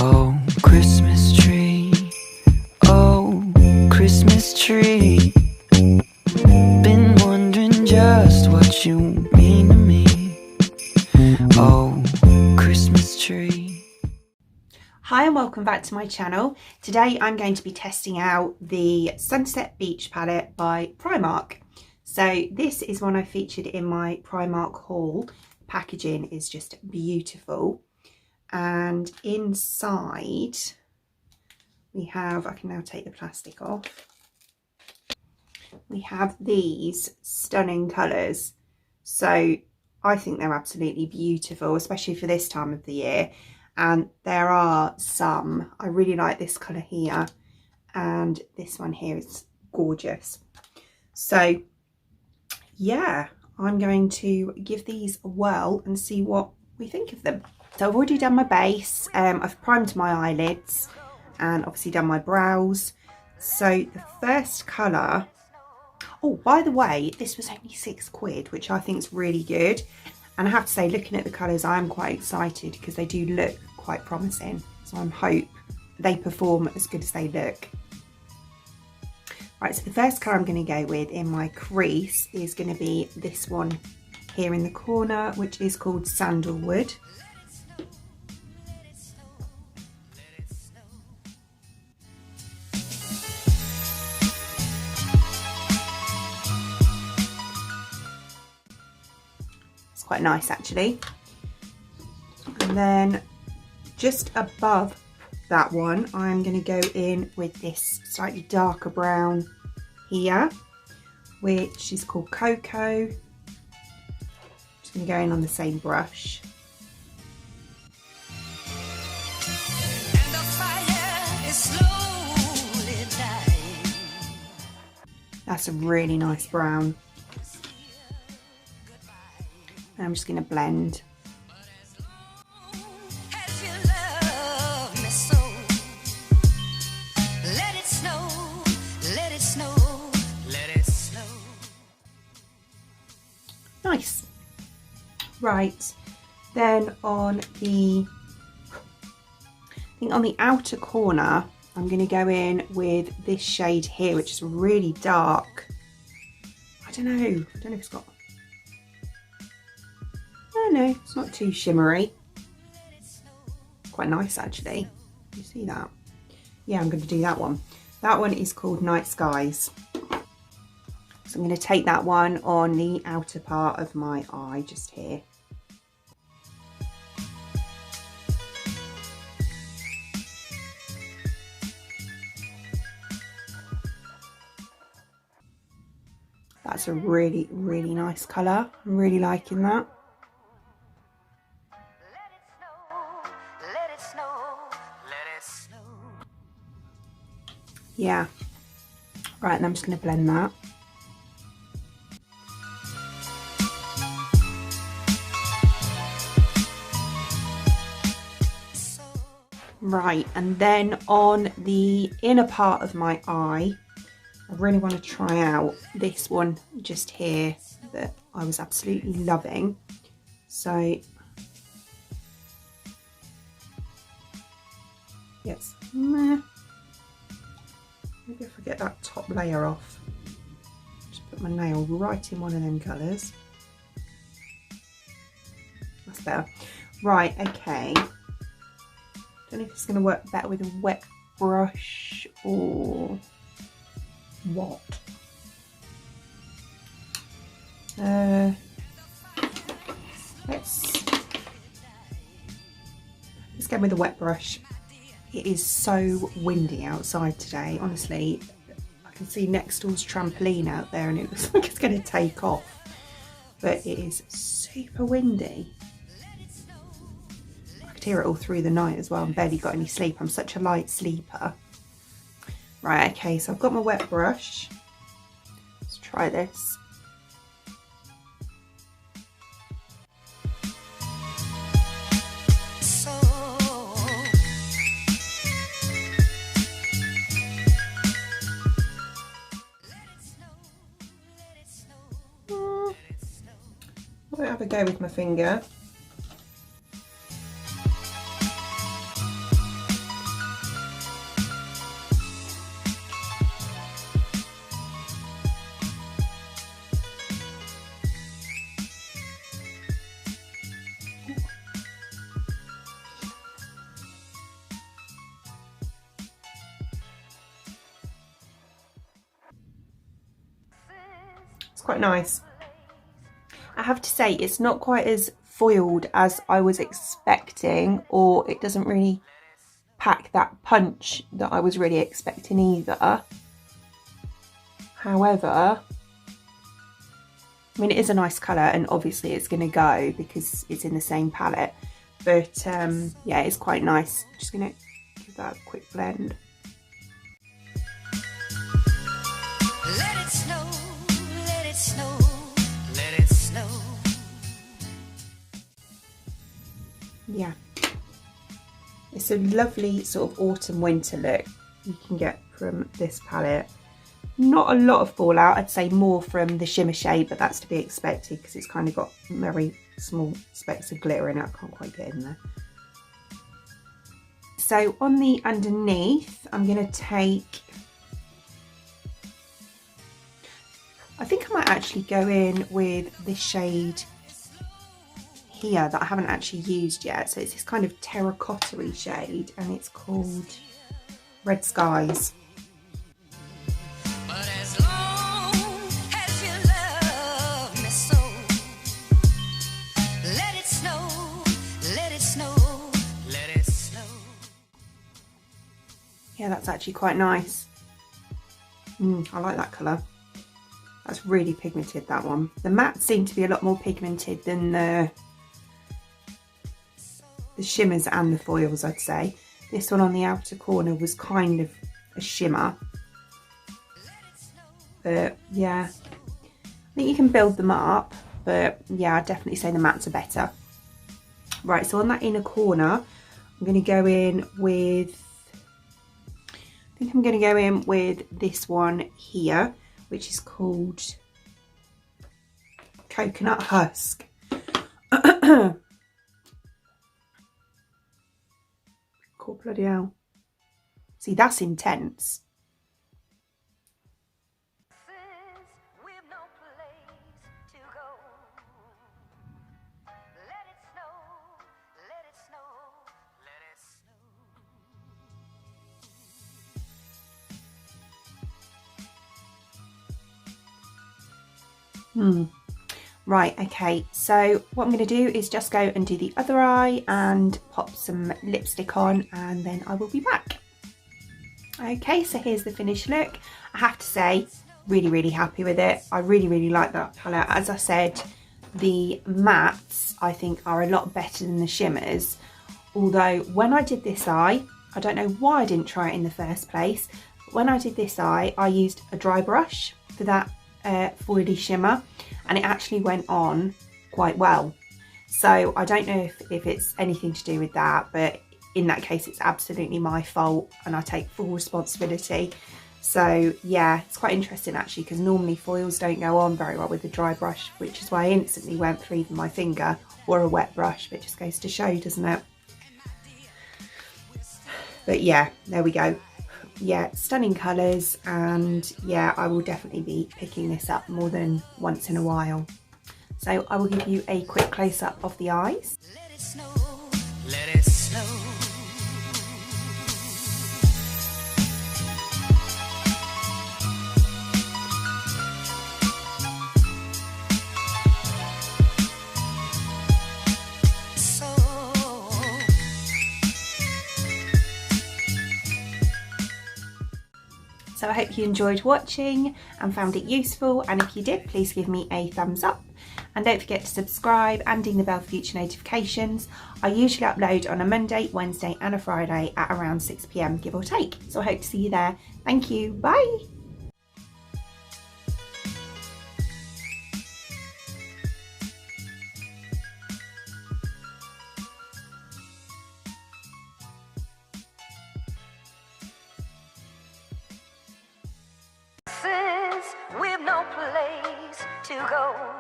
Oh, Christmas tree, oh, Christmas tree, been wondering just what you mean to me. Oh, Christmas tree. Hi and welcome back to my channel. Today I'm going to be testing out the Sunset Beach palette by Primark. So this is one I featured in my Primark haul. Packaging is just beautiful. And inside we have, I can now take the plastic off, we have these stunning colours. So I think they're absolutely beautiful, especially for this time of the year. And there are some, I really like this colour here, and this one here is gorgeous. So yeah, I'm going to give these a whirl and see what we think of them. So I've already done my base, I've primed my eyelids and obviously done my brows. So the first colour, oh, by the way, this was only £6, which I think is really good. And I have to say, looking at the colours, I am quite excited because they do look quite promising. So I hope they perform as good as they look. Right, so the first colour I'm going to go with in my crease is going to be this one here in the corner, which is called Sandalwood. It's quite nice actually. And then just above that one, I'm going to go in with this slightly darker brown here, which is called Cocoa. Just going to go in on the same brush. And the fire is slowly dying. That's a really nice brown. And I'm just going to blend. Nice. Right, then on the, I think on the outer corner, I'm going to go in with this shade here, which is really dark. I don't know if it's got, oh no, it's not too shimmery. Quite nice actually. You see that? Yeah, I'm going to do that one. That one is called Night Skies. So I'm going to take that one on the outer part of my eye, just here. That's a really, really nice colour. I'm really liking that. Yeah. Right, and I'm just going to blend that. Right, and then on the inner part of my eye, I really want to try out this one just here that I was absolutely loving. So, yes, maybe if I get that top layer off, just put my nail right in one of them colours. That's better. Right, okay. Don't know if it's going to work better with a wet brush or what. Let's go with a wet brush. It is so windy outside today. Honestly, I can see next door's trampoline out there and it looks like it's going to take off. But it is super windy. Hear it all through the night as well. I barely got any sleep. I'm such a light sleeper. Right, okay, so I've got my wet brush. Let's try this. I'll have a go with my finger. It's quite nice. I have to say it's not quite as foiled as I was expecting, or it doesn't really pack that punch that I was really expecting either. However, I mean, it is a nice colour, and obviously it's going to go because it's in the same palette, but yeah, it's quite nice. I'm just going to give that a quick blend. Let it snow, let it snow, let it snow. Yeah, it's a lovely sort of autumn winter look you can get from this palette. Not a lot of fallout, I'd say more from the shimmer shade, but that's to be expected because it's kind of got very small specks of glitter in it. I can't quite get in there. So on the underneath, I'm going to take, I think I might actually go in with this shade here that I haven't actually used yet. So it's this kind of terracotta-y shade, and it's called Red Skies. But as long as you love me so, let it snow, let it snow, let it snow. Yeah, that's actually quite nice. I like that colour. That's really pigmented, that one. The mattes seem to be a lot more pigmented than the shimmers and the foils, I'd say. This one on the outer corner was kind of a shimmer. But yeah, I think you can build them up, but yeah, I'd definitely say the mattes are better. Right, so on that inner corner, I'm going to go in with, I think I'm going to go in with this one here, which is called Coconut Husk. Cool, bloody hell. See, that's intense. Right, okay, so what I'm going to do is just go and do the other eye and pop some lipstick on, and then I will be back. Okay, so here's the finished look. I have to say, really happy with it. I really like that palette. As I said, the mattes I think are a lot better than the shimmers, although when I did this eye, I don't know why I didn't try it in the first place, but when I did this eye I used a dry brush for that foily shimmer, and it actually went on quite well. So I don't know if it's anything to do with that, but in that case it's absolutely my fault and I take full responsibility. So yeah, it's quite interesting actually, because normally foils don't go on very well with a dry brush, which is why I instantly went for either my finger or a wet brush, but it just goes to show, doesn't it? But yeah, there we go. Yeah, stunning colours, and yeah, I will definitely be picking this up more than once in a while. So I will give you a quick close-up of the eyes. Let it snow, let it snow. So I hope you enjoyed watching and found it useful, and if you did, please give me a thumbs up. And don't forget to subscribe and ding the bell for future notifications. I usually upload on a Monday, Wednesday and a Friday at around 6 PM, give or take. So I hope to see you there. Thank you, bye. We've no place to go.